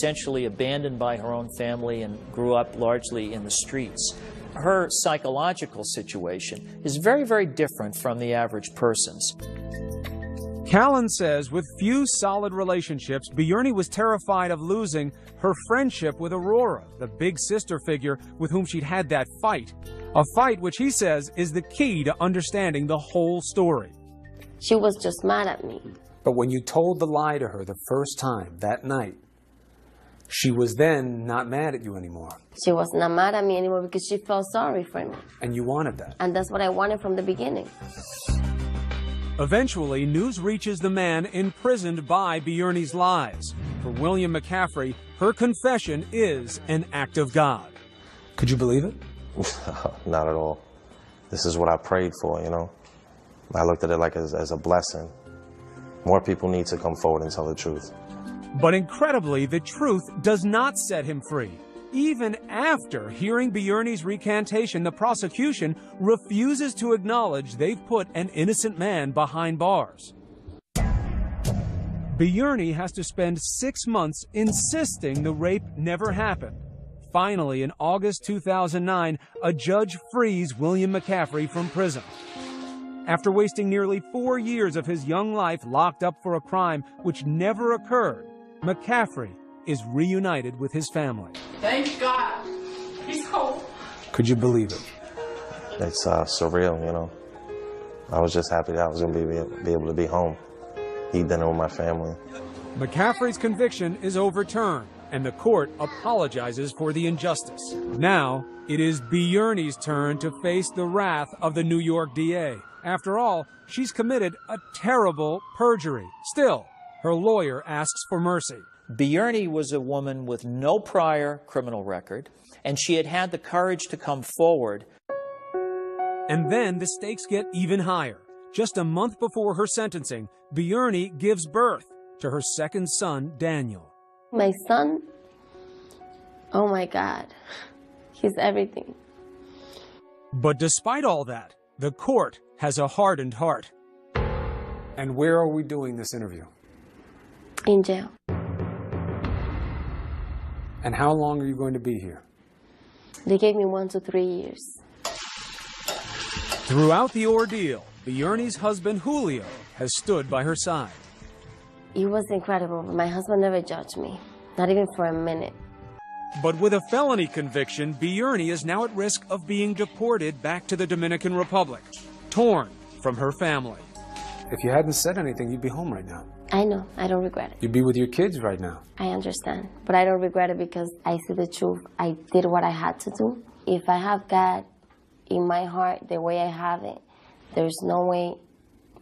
essentially abandoned by her own family and grew up largely in the streets. Her psychological situation is very, very different from the average person's. Callan says with few solid relationships, Bjorny was terrified of losing her friendship with Aurora, the big sister figure with whom she'd had that fight. A fight which he says is the key to understanding the whole story. She was just mad at me. But when you told the lie to her the first time, that night, she was then not mad at you anymore. She was not mad at me anymore because she felt sorry for me. And you wanted that. And that's what I wanted from the beginning. Eventually, news reaches the man imprisoned by Bjorny's lies. For William McCaffrey, her confession is an act of God. Could you believe it? Not at all. This is what I prayed for, you know. I looked at it like as a blessing. More people need to come forward and tell the truth. But incredibly, the truth does not set him free. Even after hearing Bjorny's recantation, the prosecution refuses to acknowledge they've put an innocent man behind bars. Bjorny has to spend 6 months insisting the rape never happened. Finally, in August 2009, a judge frees William McCaffrey from prison. After wasting nearly 4 years of his young life locked up for a crime which never occurred, McCaffrey is reunited with his family. Thank God. He's home. Could you believe it? It's surreal, you know. I was just happy that I was going to be able to be home, eat dinner with my family. McCaffrey's conviction is overturned, and the court apologizes for the injustice. Now, it is Bjorny's turn to face the wrath of the New York DA. After all, she's committed a terrible perjury. Still, her lawyer asks for mercy. Bjorny was a woman with no prior criminal record, and she had had the courage to come forward. And then the stakes get even higher. Just a month before her sentencing, Bjorny gives birth to her second son, Daniel. My son, oh my God, he's everything. But despite all that, the court has a hardened heart. And where are we doing this interview? In jail. And how long are you going to be here? They gave me 1 to 3 years. Throughout the ordeal, Bjorny's husband, Julio, has stood by her side. It was incredible, but my husband never judged me, not even for a minute. But with a felony conviction, Bjorny is now at risk of being deported back to the Dominican Republic, torn from her family. If you hadn't said anything, you'd be home right now. I know, I don't regret it. You'd be with your kids right now. I understand, but I don't regret it because I see the truth. I did what I had to do. If I have God in my heart the way I have it, there's no way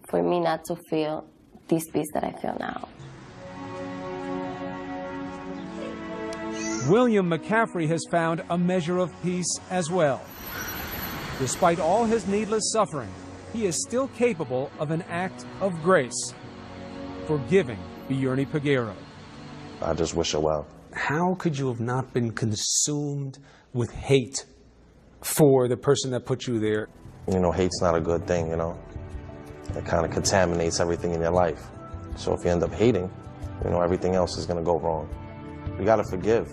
for me not to feel this peace that I feel now. William McCaffrey has found a measure of peace as well. Despite all his needless suffering, he is still capable of an act of grace, forgiving Bjorny Peguero. I just wish her well. How could you have not been consumed with hate for the person that put you there? You know, hate's not a good thing, you know. It kind of contaminates everything in your life. So if you end up hating, you know, everything else is going to go wrong. You got to forgive.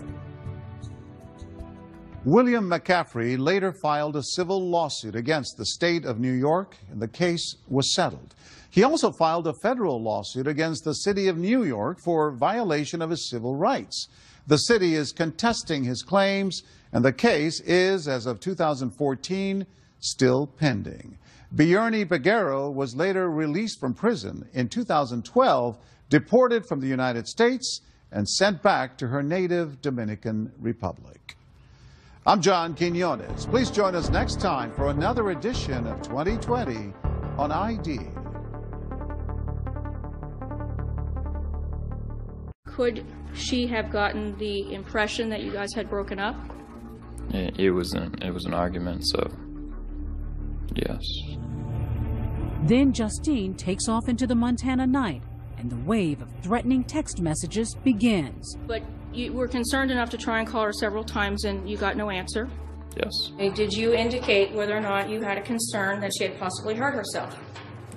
William McCaffrey later filed a civil lawsuit against the state of New York, and the case was settled. He also filed a federal lawsuit against the city of New York for violation of his civil rights. The city is contesting his claims, and the case is, as of 2014, still pending. Bjorny Peguero was later released from prison in 2012, deported from the United States, and sent back to her native Dominican Republic. I'm John Quinones. Please join us next time for another edition of 2020 on ID. Could she have gotten the impression that you guys had broken up? It was an argument, so yes. Then Justine takes off into the Montana night, and the wave of threatening text messages begins. But you were concerned enough to try and call her several times, and you got no answer. Yes. Did you indicate whether or not you had a concern that she had possibly hurt herself?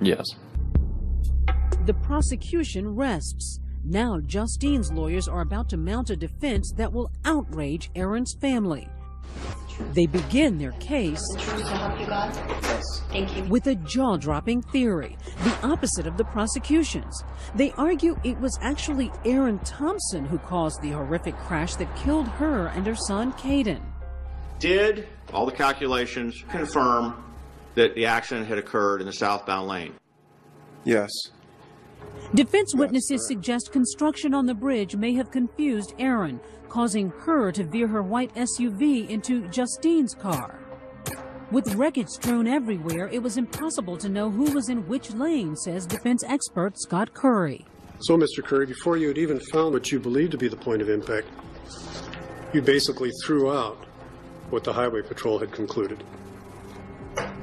Yes. The prosecution rests. Now Justine's lawyers are about to mount a defense that will outrage Aaron's family. They begin their case with a jaw-dropping theory, the opposite of the prosecution's. They argue it was actually Aaron Thompson who caused the horrific crash that killed her and her son, Caden. Did all the calculations confirm that the accident had occurred in the southbound lane? Yes. Defense witnesses suggest construction on the bridge may have confused Aaron, causing her to veer her white SUV into Justine's car. With wreckage strewn everywhere, it was impossible to know who was in which lane, says defense expert Scott Curry. So, Mr. Curry, before you had even found what you believed to be the point of impact, you basically threw out what the Highway Patrol had concluded.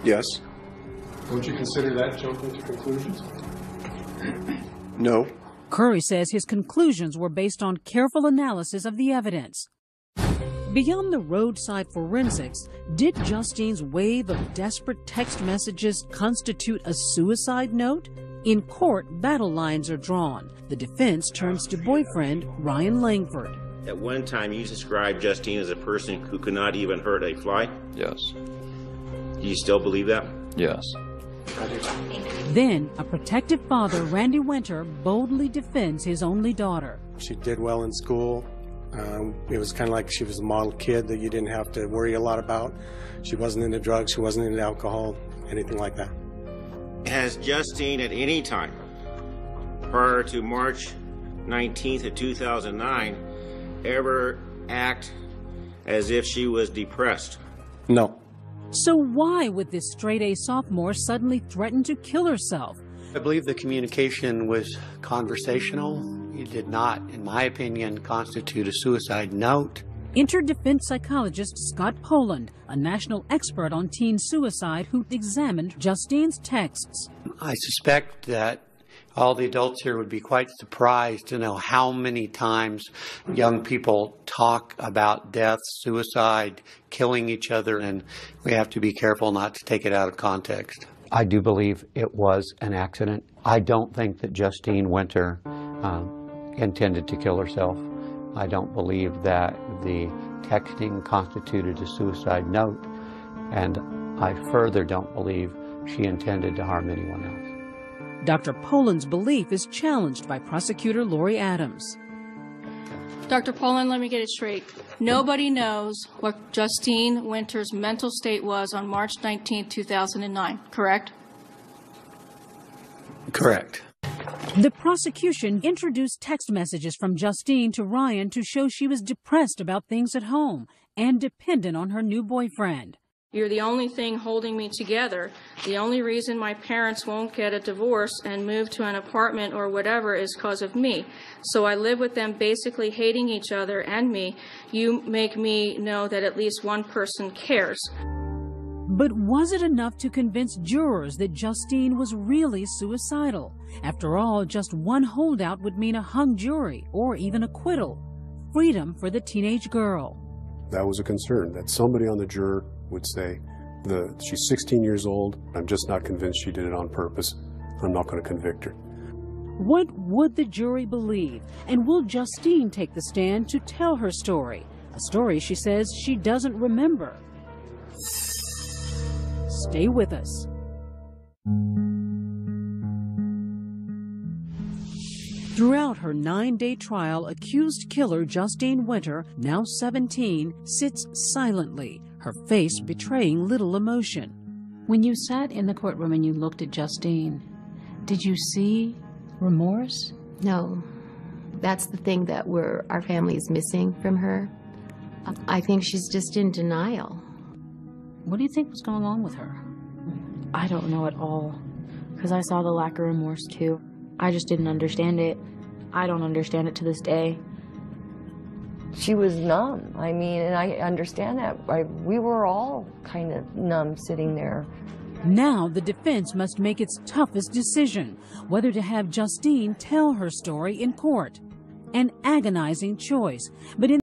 Yes. Don't you consider that jumping to conclusions? No. Curry says his conclusions were based on careful analysis of the evidence. Beyond the roadside forensics, did Justine's wave of desperate text messages constitute a suicide note? In court, battle lines are drawn. The defense turns to boyfriend Ryan Langford. At one time, you described Justine as a person who could not even hurt a fly? Yes. Do you still believe that? Yes. Then, a protective father, Randy Winter, boldly defends his only daughter. She did well in school. It was kind of like she was a model kid that you didn't have to worry a lot about. She wasn't into drugs, she wasn't into alcohol, anything like that. Has Justine at any time prior to March 19th of 2009 ever act as if she was depressed? No. So why would this straight-A sophomore suddenly threaten to kill herself? I believe the communication was conversational. It did not, in my opinion, constitute a suicide note. Enter defense psychologist Scott Poland, a national expert on teen suicide who examined Justine's texts. I suspect that all the adults here would be quite surprised to know how many times young people talk about death, suicide, killing each other, and we have to be careful not to take it out of context. I do believe it was an accident. I don't think that Justine Winter intended to kill herself. I don't believe that the texting constituted a suicide note, and I further don't believe she intended to harm anyone else. Dr. Poland's belief is challenged by prosecutor Lori Adams. Dr. Poland, let me get it straight. Nobody knows what Justine Winter's mental state was on March 19, 2009, correct? Correct. The prosecution introduced text messages from Justine to Ryan to show she was depressed about things at home and dependent on her new boyfriend. You're the only thing holding me together. The only reason my parents won't get a divorce and move to an apartment or whatever is because of me. So I live with them basically hating each other and me. You make me know that at least one person cares. But was it enough to convince jurors that Justine was really suicidal? After all, just one holdout would mean a hung jury or even acquittal. Freedom for the teenage girl. That was a concern, that somebody on the juror would say, she's 16 years old, I'm just not convinced she did it on purpose. I'm not going to convict her. What would the jury believe? And will Justine take the stand to tell her story? A story she says she doesn't remember. Stay with us. Throughout her 9-day trial, accused killer Justine Winter, now 17, sits silently, her face betraying little emotion. When you sat in the courtroom and you looked at Justine, did you see remorse? No. That's the thing that our family is missing from her. I think she's just in denial. What do you think was going on with her? I don't know at all, because I saw the lack of remorse too. I just didn't understand it. I don't understand it to this day. She was numb. I mean, and I understand that. We were all kind of numb sitting there. Now the defense must make its toughest decision, whether to have Justine tell her story in court. An agonizing choice, but in